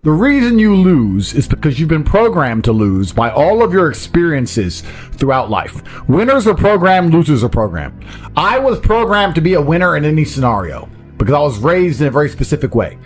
The reason you lose is because you've been programmed to lose by all of your experiences throughout life. Winners are programmed, losers are programmed. I was programmed to be a winner in any scenario because I was raised in a very specific way.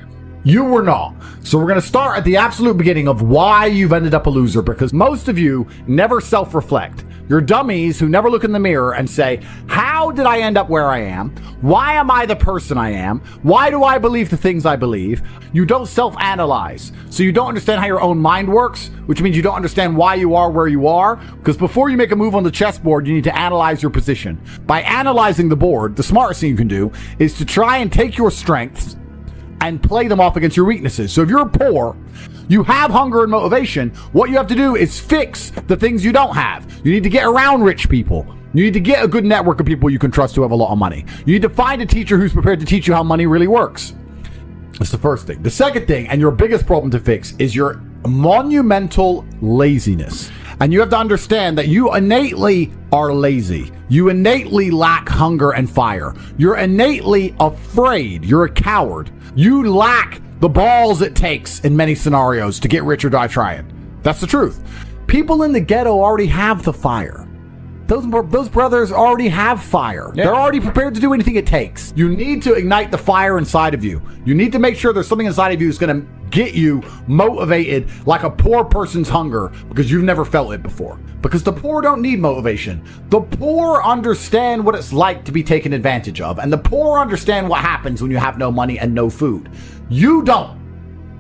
You were not. So we're going to start at the absolute beginning of why you've ended up a loser, because most of you never self-reflect. You're dummies who never look in the mirror and say, how did I end up where I am? Why am I the person I am? Why do I believe the things I believe? You don't self-analyze. So you don't understand how your own mind works, which means you don't understand why you are where you are. Because before you make a move on the chessboard, you need to analyze your position. By analyzing the board, the smartest thing you can do is to try and take your strengths and play them off against your weaknesses. So if you're poor, you have hunger and motivation, what you have to do is fix the things you don't have. You need to get around rich people. You need to get a good network of people you can trust who have a lot of money. You need to find a teacher who's prepared to teach you how money really works. That's the first thing. The second thing, and your biggest problem to fix, is your monumental laziness. And you have to understand that you innately are lazy. You innately lack hunger and fire. You're innately afraid. You're a coward. You lack the balls it takes in many scenarios to get rich or die trying. That's the truth. People in the ghetto already have the fire. Those brothers already have fire. Yeah. They're already prepared to do anything it takes. You need to ignite the fire inside of you. You need to make sure there's something inside of you that's going to get you motivated like a poor person's hunger, because you've never felt it before. Because the poor don't need motivation. The poor understand what it's like to be taken advantage of. And the poor understand what happens when you have no money and no food. You don't.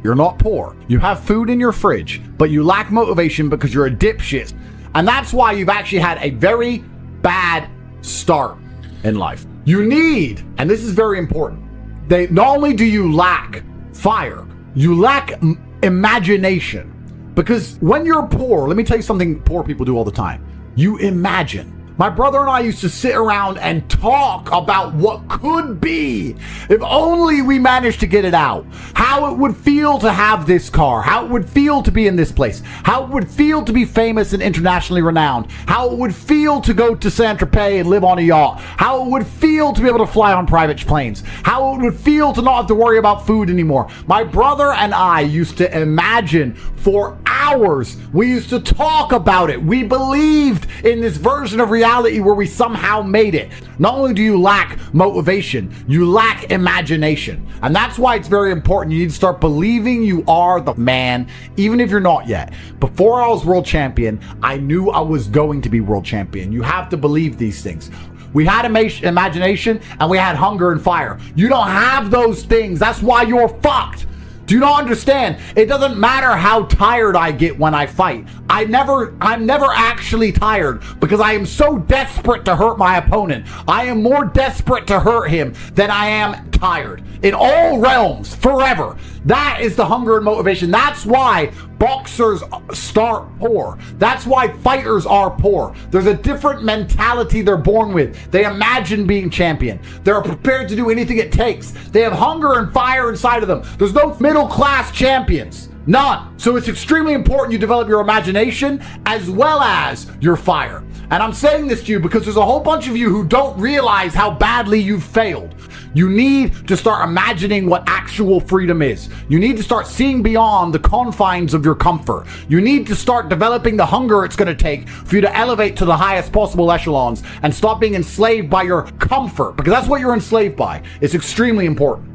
You're not poor. You have food in your fridge, but you lack motivation because you're a dipshit. And that's why you've actually had a very bad start in life. You need, and this is very important, not only do you lack fire, you lack imagination. Because when you're poor, let me tell you something poor people do all the time. You imagine. My brother and I used to sit around and talk about what could be if only we managed to get it out. How it would feel to have this car. How it would feel to be in this place. How it would feel to be famous and internationally renowned. How it would feel to go to Saint-Tropez and live on a yacht. How it would feel to be able to fly on private planes. How it would feel to not have to worry about food anymore. My brother and I used to imagine for hours. We used to talk about it. We believed in this version of reality where we somehow made it. Not only do you lack motivation, you lack imagination. And that's why it's very important. You need to start believing you are the man, even if you're not yet. Before I was world champion, I knew I was going to be world champion. You have to believe these things. We had imagination and we had hunger and fire. You don't have those things. That's why you're fucked. Do you not understand? It doesn't matter how tired I get when I fight. I'm never actually tired because I am so desperate to hurt my opponent. I am more desperate to hurt him than I am tired. In all realms, forever. That is the hunger and motivation. That's why boxers start poor. That's why fighters are poor. There's a different mentality they're born with. They imagine being champion. They're prepared to do anything it takes. They have hunger and fire inside of them. There's no middle class champions. None. So it's extremely important you develop your imagination as well as your fire. And I'm saying this to you because there's a whole bunch of you who don't realize how badly you've failed. You need to start imagining what actual freedom is. You need to start seeing beyond the confines of your comfort. You need to start developing the hunger it's going to take for you to elevate to the highest possible echelons and stop being enslaved by your comfort, because that's what you're enslaved by. It's extremely important.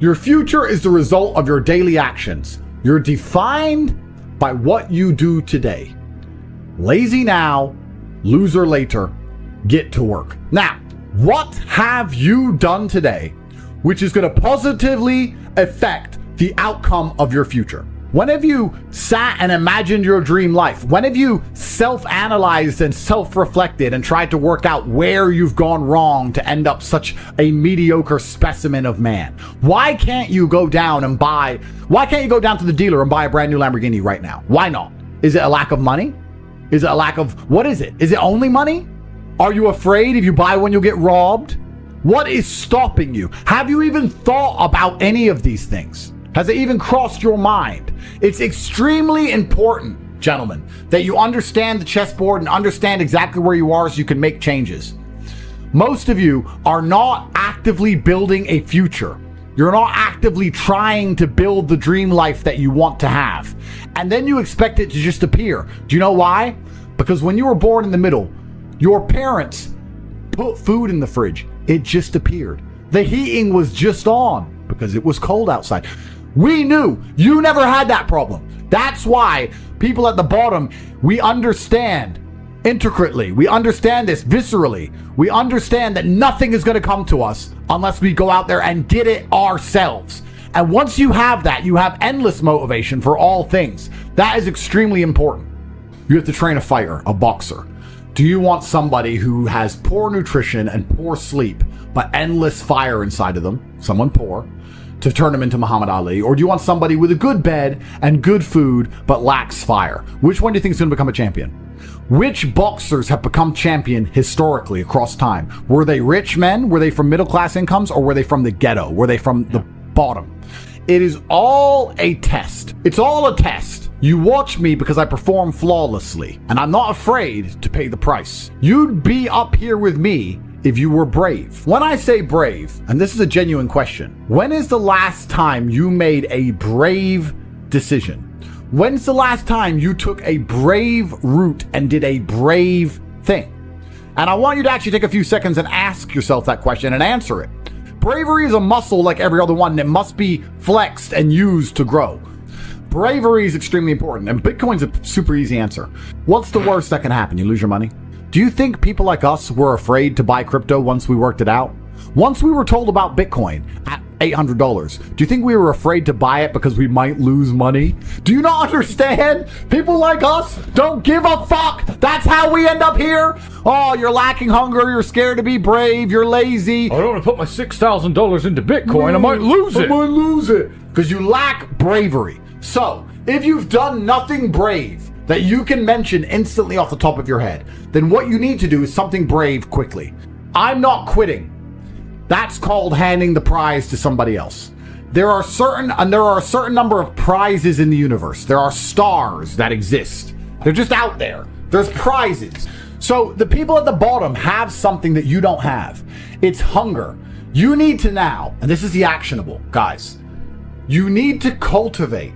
Your future is the result of your daily actions. You're defined by what you do today. Lazy now, loser later. Get to work. Now, what have you done today which is going to positively affect the outcome of your future? When have you sat and imagined your dream life? When have you self-analyzed and self-reflected and tried to work out where you've gone wrong to end up such a mediocre specimen of man? Why can't you go down to the dealer and buy a brand new Lamborghini right now? Why not? Is it a lack of money? Is it a lack of, what is it? Is it only money? Are you afraid if you buy one you'll get robbed? What is stopping you? Have you even thought about any of these things? Has it even crossed your mind? It's extremely important, gentlemen, that you understand the chessboard and understand exactly where you are so you can make changes. Most of you are not actively building a future. You're not actively trying to build the dream life that you want to have. And then you expect it to just appear. Do you know why? Because when you were born in the middle, your parents put food in the fridge. It just appeared. The heating was just on because it was cold outside. We knew you never had that problem. That's why people at the bottom, we understand intricately. We understand this viscerally. We understand that nothing is going to come to us unless we go out there and get it ourselves. And once you have that, you have endless motivation for all things. That is extremely important. You have to train a fighter, a boxer. Do you want somebody who has poor nutrition and poor sleep, but endless fire inside of them, someone poor, to turn them into Muhammad Ali? Or do you want somebody with a good bed and good food, but lacks fire? Which one do you think is going to become a champion? Which boxers have become champion historically across time? Were they rich men? Were they from middle class incomes? Or were they from the ghetto? Were they from the bottom? It is all a test. It's all a test. You watch me because I perform flawlessly, and I'm not afraid to pay the price. You'd be up here with me if you were brave. When I say brave, and this is a genuine question, when is the last time you made a brave decision? When's the last time you took a brave route and did a brave thing? And I want you to actually take a few seconds and ask yourself that question and answer it. Bravery is a muscle like every other one, and it must be flexed and used to grow. Bravery is extremely important, and Bitcoin's a super easy answer. What's the worst that can happen? You lose your money? Do you think people like us were afraid to buy crypto once we worked it out? Once we were told about Bitcoin at $800, do you think we were afraid to buy it because we might lose money? Do you not understand? People like us don't give a fuck. That's how we end up here. Oh, you're lacking hunger. You're scared to be brave. You're lazy. I don't want to put my $6,000 into Bitcoin. I might lose it. I might lose it. Because you lack bravery. So, if you've done nothing brave that you can mention instantly off the top of your head, then what you need to do is something brave quickly. I'm not quitting. That's called handing the prize to somebody else. There are a certain number of prizes in the universe. There are stars that exist. They're just out there. There's prizes. So the people at the bottom have something that you don't have. It's hunger. You need to now, and this is the actionable, guys, you need to cultivate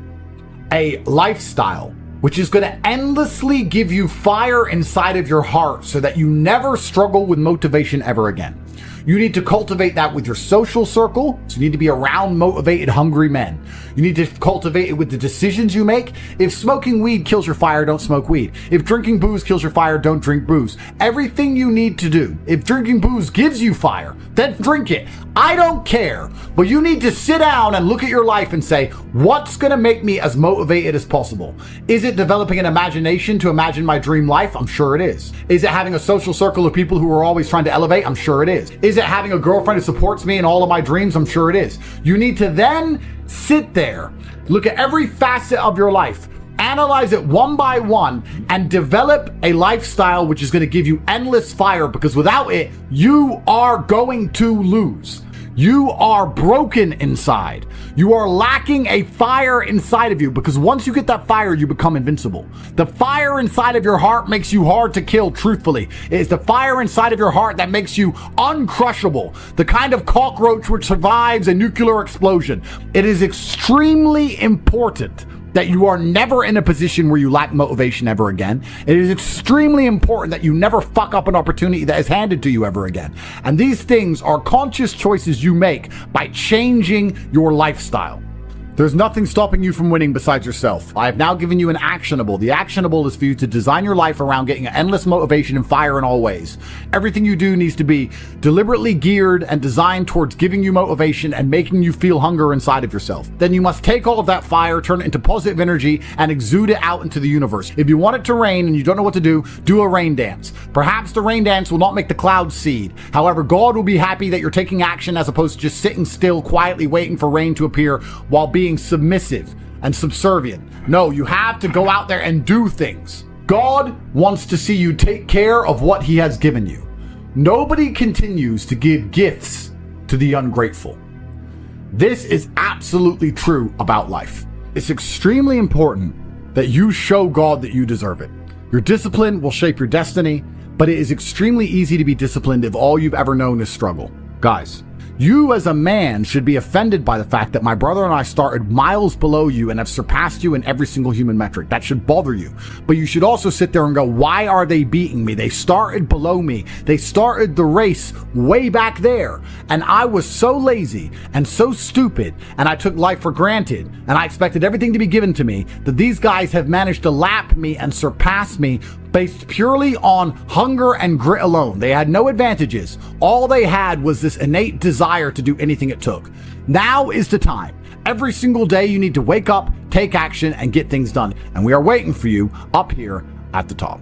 a lifestyle which is going to endlessly give you fire inside of your heart so that you never struggle with motivation ever again. You need to cultivate that with your social circle. So you need to be around motivated, hungry men. You need to cultivate it with the decisions you make. If smoking weed kills your fire, don't smoke weed. If drinking booze kills your fire, don't drink booze. Everything you need to do. If drinking booze gives you fire, then drink it. I don't care. But you need to sit down and look at your life and say, what's going to make me as motivated as possible? Is it developing an imagination to imagine my dream life? I'm sure it is. Is it having a social circle of people who are always trying to elevate? I'm sure it is. Is it having a girlfriend who supports me in all of my dreams? I'm sure it is. You need to then sit there, look at every facet of your life, analyze it one by one, and develop a lifestyle which is going to give you endless fire, because without it, you are going to lose. You are broken inside. You are lacking a fire inside of you, because once you get that fire, you become invincible. The fire inside of your heart makes you hard to kill, truthfully. It is the fire inside of your heart that makes you uncrushable. The kind of cockroach which survives a nuclear explosion. It is extremely important that you are never in a position where you lack motivation ever again. It is extremely important that you never fuck up an opportunity that is handed to you ever again. And these things are conscious choices you make by changing your lifestyle. There's nothing stopping you from winning besides yourself. I have now given you an actionable. The actionable is for you to design your life around getting endless motivation and fire in all ways. Everything you do needs to be deliberately geared and designed towards giving you motivation and making you feel hunger inside of yourself. Then you must take all of that fire, turn it into positive energy, and exude it out into the universe. If you want it to rain and you don't know what to do a rain dance. Perhaps the rain dance will not make the clouds seed. However, God will be happy that you're taking action as opposed to just sitting still, quietly waiting for rain to appear while being submissive and subservient. No, you have to go out there and do things. God wants to see you take care of what he has given you. Nobody continues to give gifts to the ungrateful. This is absolutely true about life. It's extremely important that you show God that you deserve it. Your discipline will shape your destiny, but it is extremely easy to be disciplined if all you've ever known is struggle. Guys, You as a man should be offended by the fact that my brother and I started miles below you and have surpassed you in every single human metric. That should bother you. But you should also sit there and go, why are they beating me? They started below me. They started the race way back there. And I was so lazy and so stupid, and I took life for granted, and I expected everything to be given to me, that these guys have managed to lap me and surpass me based purely on hunger and grit alone. They had no advantages. All they had was this innate desire to do anything it took. Now is the time. Every single day you need to wake up, take action, and get things done. And we are waiting for you up here at the top.